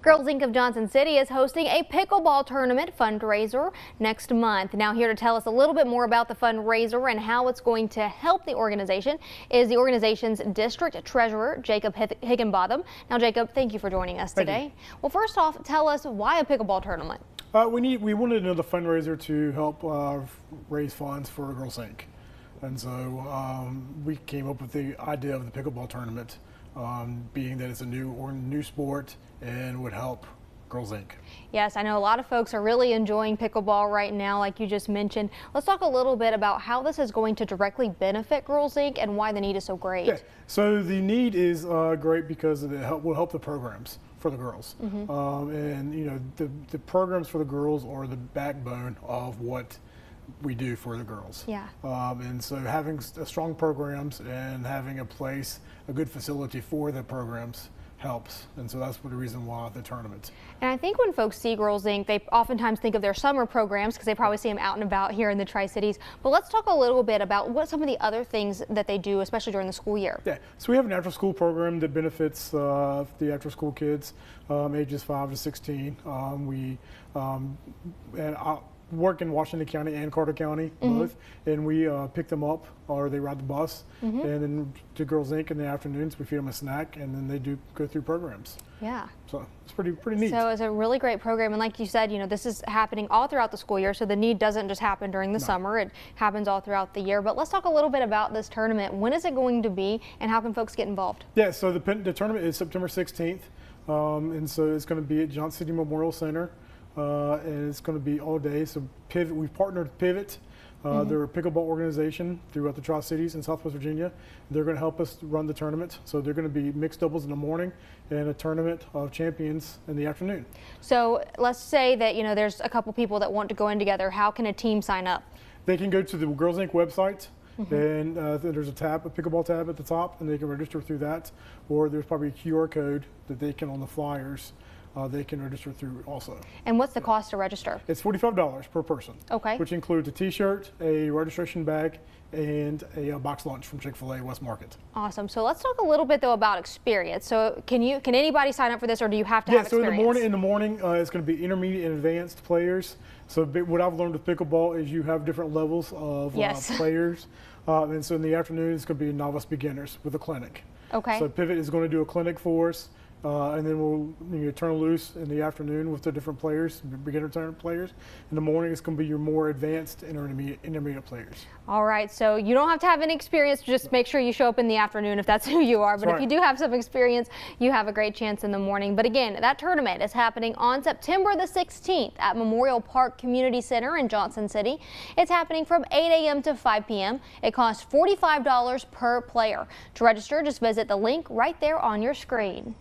Girls Inc. of Johnson City is hosting a pickleball tournament fundraiser next month. Now, here to tell us a little bit more about the fundraiser and how it's going to help the organization is the organization's district treasurer, Jacob Higginbotham. Now, Jacob, thank you for joining us today. Well, first off, tell us why a pickleball tournament? We wanted another fundraiser to help raise funds for Girls Inc. And so we came up with the idea of the pickleball tournament, being that it's a new sport and would help Girls Inc. Yes, I know a lot of folks are really enjoying pickleball right now, like you just mentioned. Let's talk a little bit about how this is going to directly benefit Girls Inc. and why the need is so great. Yeah. So the need is great because it will help the programs for the girls. And you know, the programs for the girls are the backbone of what we do for the girls. Yeah. And so having strong programs and having a good facility for the programs helps. And so that's the reason why the tournament. And I think when folks see Girls Inc., they oftentimes think of their summer programs because they probably see them out and about here in the Tri-Cities. But let's talk a little bit about what some of the other things that they do, especially during the school year. Yeah, so we have an after-school program that benefits the after-school kids ages 5 to 16. Work in Washington County and Carter County, both, and we pick them up or they ride the bus, and then to Girls Inc. in the afternoons we feed them a snack, and then they go through programs. Yeah. So it's pretty neat. So it's a really great program, and like you said, you know, this is happening all throughout the school year, so the need doesn't just happen during the summer, it happens all throughout the year. But let's talk a little bit about this tournament. When is it going to be, and how can folks get involved? Yeah, so the tournament is September 16th, and so it's going to be at Johnson City Memorial Center. And it's going to be all day. So Pivot, we've partnered with Pivot. They're a pickleball organization throughout the Tri-Cities in Southwest Virginia. They're going to help us run the tournament. So they're going to be mixed doubles in the morning and a tournament of champions in the afternoon. So let's say that, you know, there's a couple people that want to go in together. How can a team sign up? They can go to the Girls Inc. website. And there's a pickleball tab at the top, and they can register through that. Or there's probably a QR code that they can, on the flyers, they can register through also. And what's the cost to register? It's $45 per person. Okay. Which includes a t-shirt, a registration bag, and a box lunch from Chick-fil-A West Market. Awesome. So let's talk a little bit though about experience. So can anybody sign up for this, or do you have to have experience? So in the morning it's going to be intermediate and advanced players. So what I've learned with pickleball is you have different levels of players. And so in the afternoon it's going to be novice beginners with a clinic. Okay. So Pivot is going to do a clinic for us. And then we'll turn loose in the afternoon with the different players, beginner players. In the morning, it's going to be your more advanced intermediate players. All right, so you don't have to have any experience. Just make sure you show up in the afternoon if that's who you are. But if you do have some experience, you have a great chance in the morning. But again, that tournament is happening on September the 16th at Memorial Park Community Center in Johnson City. It's happening from 8 a.m. to 5 p.m. It costs $45 per player. To register, just visit the link right there on your screen.